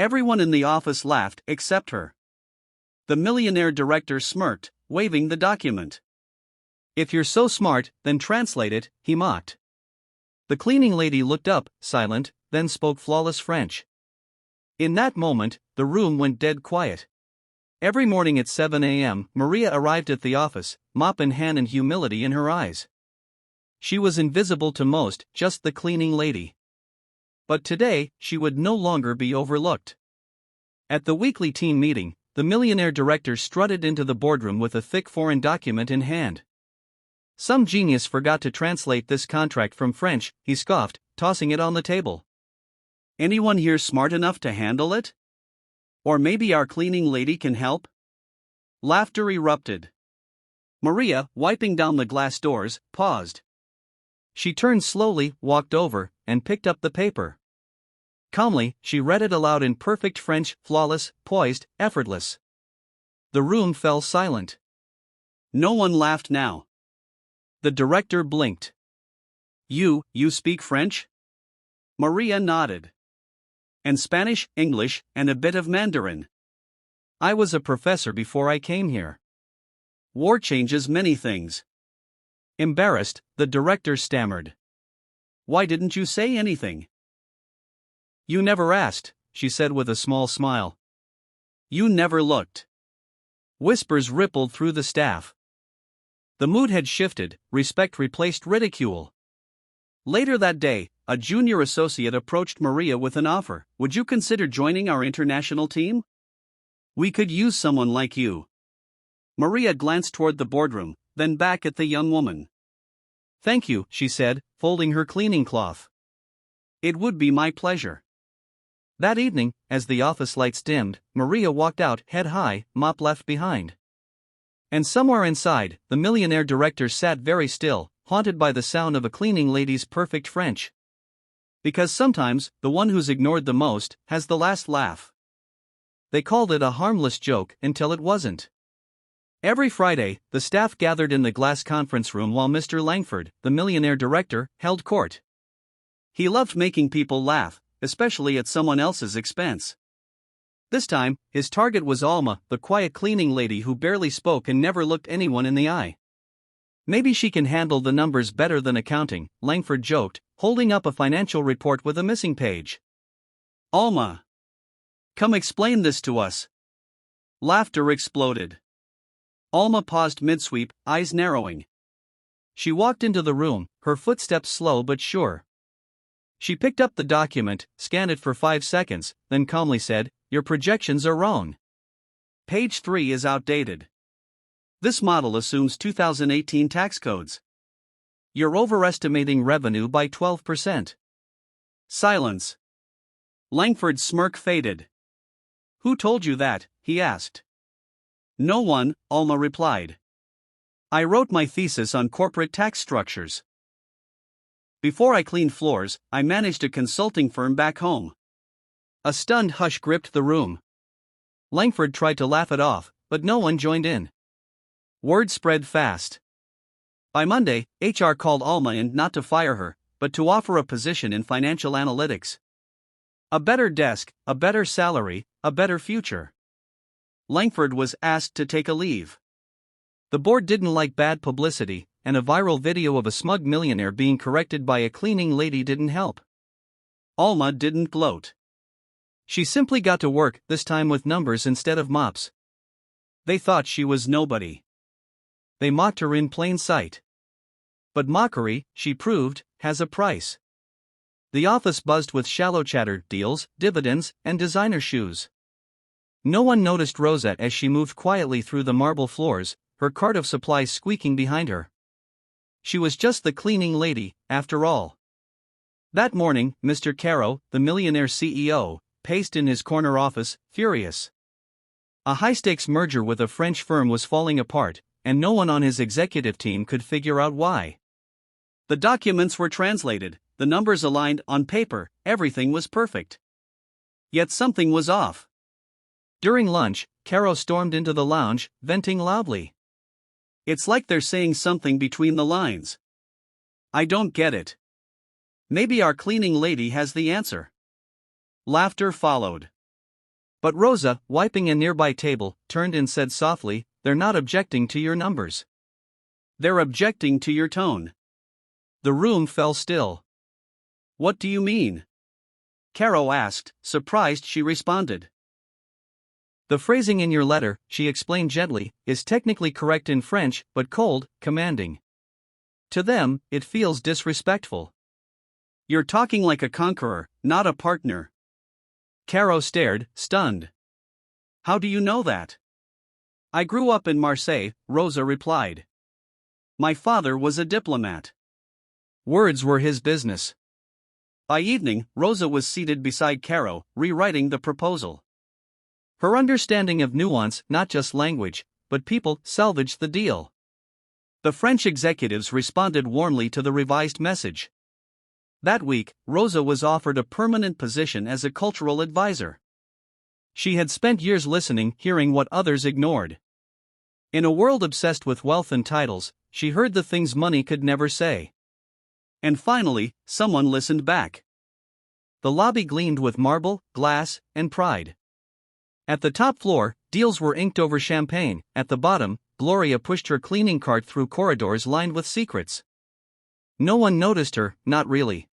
Everyone in the office laughed except her. The millionaire director smirked, waving the document. "If you're so smart, then translate it," he mocked. The cleaning lady looked up, silent, then spoke flawless French. In that moment, the room went dead quiet. Every morning at 7 a.m., Maria arrived at the office, mop in hand and humility in her eyes. She was invisible to most, just the cleaning lady. But today, she would no longer be overlooked. At the weekly team meeting, the millionaire director strutted into the boardroom with a thick foreign document in hand. "Some genius forgot to translate this contract from French," he scoffed, tossing it on the table. "Anyone here smart enough to handle it? Or maybe our cleaning lady can help?" Laughter erupted. Maria, wiping down the glass doors, paused. She turned slowly, walked over, and picked up the paper. Calmly, she read it aloud in perfect French, flawless, poised, effortless. The room fell silent. No one laughed now. The director blinked. You speak French?" Maria nodded. "And Spanish, English, and a bit of Mandarin. I was a professor before I came here." "War changes many things." Embarrassed, the director stammered. "Why didn't you say anything?" "You never asked," she said with a small smile. "You never looked." Whispers rippled through the staff. The mood had shifted, respect replaced ridicule. Later that day, a junior associate approached Maria with an offer. "Would you consider joining our international team? We could use someone like you." Maria glanced toward the boardroom, then back at the young woman. "Thank you," she said, folding her cleaning cloth. "It would be my pleasure." That evening, as the office lights dimmed, Maria walked out, head high, mop left behind. And somewhere inside, the millionaire director sat very still, haunted by the sound of a cleaning lady's perfect French. Because sometimes, the one who's ignored the most, has the last laugh. They called it a harmless joke until it wasn't. Every Friday, the staff gathered in the glass conference room while Mr. Langford, the millionaire director, held court. He loved making people laugh, especially at someone else's expense. This time, his target was Alma, the quiet cleaning lady who barely spoke and never looked anyone in the eye. "Maybe she can handle the numbers better than accounting," Langford joked, holding up a financial report with a missing page. "Alma, come explain this to us." Laughter exploded. Alma paused mid-sweep, eyes narrowing. She walked into the room, her footsteps slow but sure. She picked up the document, scanned it for 5 seconds, then calmly said, "Your projections are wrong. Page 3 is outdated. This model assumes 2018 tax codes. You're overestimating revenue by 12%. Silence. Langford's smirk faded. "Who told you that?" he asked. "No one," Alma replied. "I wrote my thesis on corporate tax structures. Before I cleaned floors, I managed a consulting firm back home." A stunned hush gripped the room. Langford tried to laugh it off, but no one joined in. Word spread fast. By Monday, HR called Alma in not to fire her, but to offer a position in financial analytics. A better desk, a better salary, a better future. Langford was asked to take a leave. The board didn't like bad publicity, and a viral video of a smug millionaire being corrected by a cleaning lady didn't help. Alma didn't gloat. She simply got to work, this time with numbers instead of mops. They thought she was nobody. They mocked her in plain sight. But mockery, she proved, has a price. The office buzzed with shallow chatter, deals, dividends, and designer shoes. No one noticed Rosa as she moved quietly through the marble floors, her cart of supplies squeaking behind her. She was just the cleaning lady, after all. That morning, Mr. Caro, the millionaire CEO, paced in his corner office, furious. A high-stakes merger with a French firm was falling apart, and no one on his executive team could figure out why. The documents were translated, the numbers aligned, on paper, everything was perfect. Yet something was off. During lunch, Caro stormed into the lounge, venting loudly. "It's like they're saying something between the lines. I don't get it. Maybe our cleaning lady has the answer." Laughter followed. But Rosa, wiping a nearby table, turned and said softly, "They're not objecting to your numbers. They're objecting to your tone." The room fell still. "What do you mean?" Caro asked, surprised she responded. "The phrasing in your letter," she explained gently, "is technically correct in French, but cold, commanding. To them, it feels disrespectful." "You're talking like a conqueror, not a partner." Caro stared, stunned. "How do you know that?" "I grew up in Marseille," Rosa replied. "My father was a diplomat." Words were his business. By evening, Rosa was seated beside Caro, rewriting the proposal. Her understanding of nuance, not just language, but people, salvaged the deal. The French executives responded warmly to the revised message. That week, Rosa was offered a permanent position as a cultural advisor. She had spent years listening, hearing what others ignored. In a world obsessed with wealth and titles, she heard the things money could never say. And finally, someone listened back. The lobby gleamed with marble, glass, and pride. At the top floor, deals were inked over champagne. At the bottom, Gloria pushed her cleaning cart through corridors lined with secrets. No one noticed her, not really.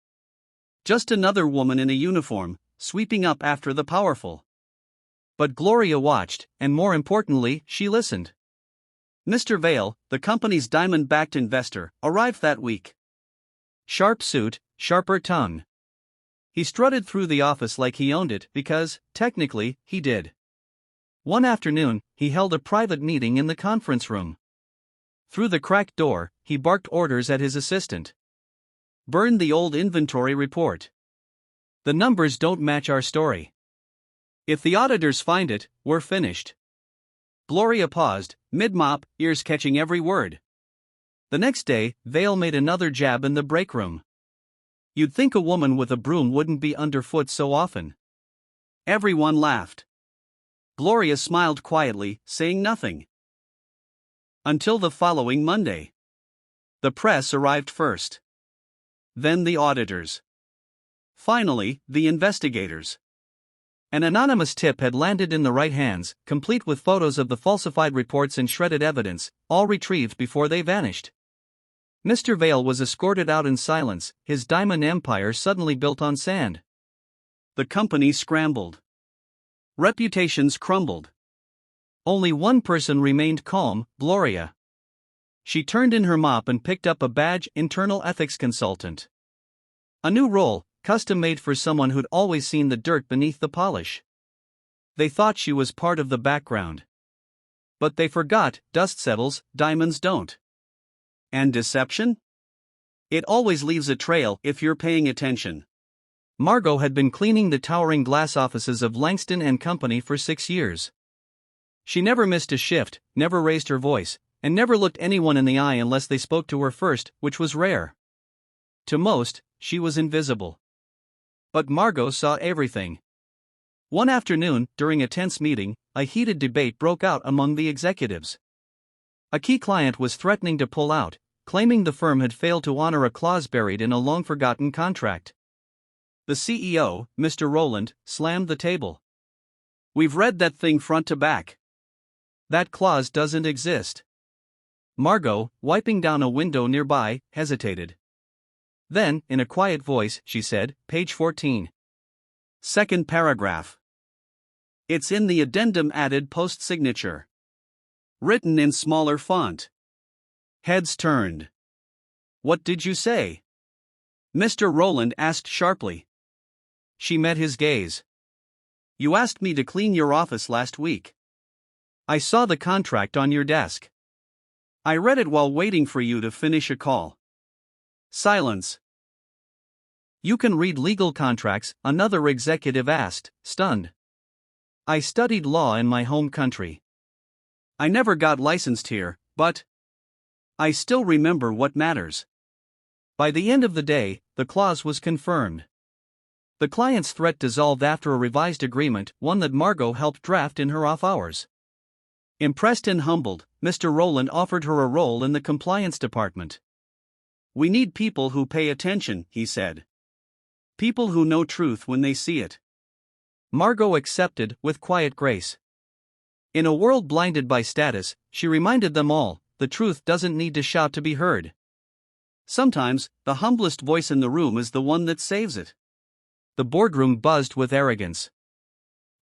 Just another woman in a uniform, sweeping up after the powerful. But Gloria watched, and more importantly, she listened. Mr. Vale, the company's diamond-backed investor, arrived that week. Sharp suit, sharper tongue. He strutted through the office like he owned it because, technically, he did. One afternoon, he held a private meeting in the conference room. Through the cracked door, he barked orders at his assistant. "Burn the old inventory report. The numbers don't match our story. If the auditors find it, we're finished." Gloria paused, mid-mop, ears catching every word. The next day, Vale made another jab in the break room. You'd think a woman with a broom wouldn't be underfoot so often. Everyone laughed. Gloria smiled quietly, saying nothing. Until the following Monday. The press arrived first. Then the auditors. Finally, the investigators. An anonymous tip had landed in the right hands, complete with photos of the falsified reports and shredded evidence, all retrieved before they vanished. Mr. Vale was escorted out in silence, his diamond empire suddenly built on sand. The company scrambled. Reputations crumbled. Only one person remained calm, Gloria. She turned in her mop and picked up a badge, internal ethics consultant. A new role, custom-made for someone who'd always seen the dirt beneath the polish. They thought she was part of the background. But they forgot, dust settles, diamonds don't. And deception? It always leaves a trail if you're paying attention. Margot had been cleaning the towering glass offices of Langston and Company for 6 years. She never missed a shift, never raised her voice, and never looked anyone in the eye unless they spoke to her first, which was rare. To most, she was invisible. But Margot saw everything. One afternoon, during a tense meeting, a heated debate broke out among the executives. A key client was threatening to pull out, claiming the firm had failed to honor a clause buried in a long-forgotten contract. The CEO, Mr. Rowland, slammed the table. "We've read that thing front to back. That clause doesn't exist." Margot, wiping down a window nearby, hesitated. Then, in a quiet voice, she said, "Page 14. Second paragraph. It's in the addendum added post-signature. Written in smaller font." Heads turned. "What did you say?" Mr. Rowland asked sharply. She met his gaze. "You asked me to clean your office last week. I saw the contract on your desk. I read it while waiting for you to finish a call." Silence. "You can read legal contracts?" another executive asked, stunned. "I studied law in my home country. I never got licensed here, but I still remember what matters." By the end of the day, the clause was confirmed. The client's threat dissolved after a revised agreement, one that Margot helped draft in her off hours. Impressed and humbled, Mr. Rowland offered her a role in the compliance department. "We need people who pay attention," he said. "People who know truth when they see it." Margot accepted with quiet grace. In a world blinded by status, she reminded them all, the truth doesn't need to shout to be heard. Sometimes, the humblest voice in the room is the one that saves it. The boardroom buzzed with arrogance.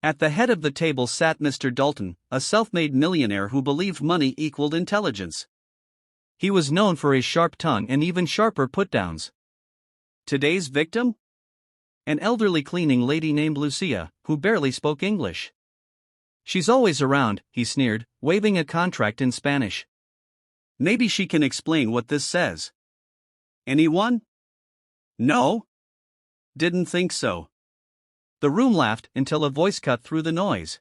At the head of the table sat Mr. Dalton, a self-made millionaire who believed money equaled intelligence. He was known for his sharp tongue and even sharper put-downs. Today's victim? An elderly cleaning lady named Lucia, who barely spoke English. She's always around, he sneered, waving a contract in Spanish. Maybe she can explain what this says. Anyone? No? Didn't think so. The room laughed until a voice cut through the noise.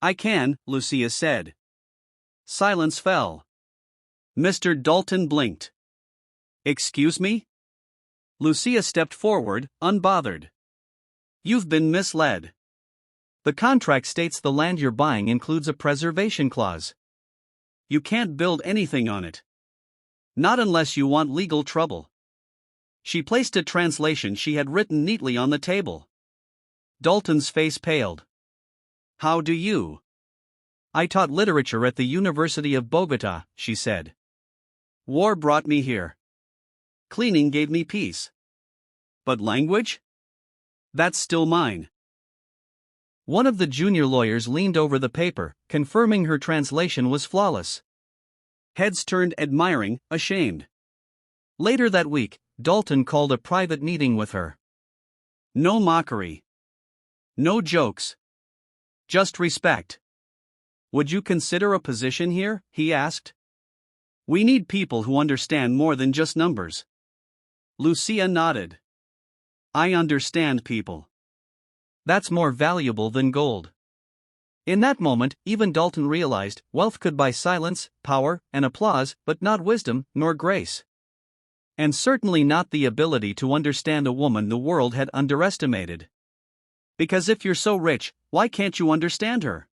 I can, Lucia said. Silence fell. Mr. Dalton blinked. Excuse me? Lucia stepped forward, unbothered. You've been misled. The contract states the land you're buying includes a preservation clause. You can't build anything on it. Not unless you want legal trouble. She placed a translation she had written neatly on the table. Dalton's face paled. How do you? I taught literature at the University of Bogota, she said. War brought me here. Cleaning gave me peace. But language? That's still mine. One of the junior lawyers leaned over the paper, confirming her translation was flawless. Heads turned admiring, ashamed. Later that week, Dalton called a private meeting with her. No mockery. No jokes. Just respect. Would you consider a position here? He asked. We need people who understand more than just numbers. Lucia nodded. I understand people. That's more valuable than gold. In that moment, even Dalton realized wealth could buy silence, power, and applause, but not wisdom nor grace. And certainly not the ability to understand a woman the world had underestimated. Because if you're so rich, why can't you understand her?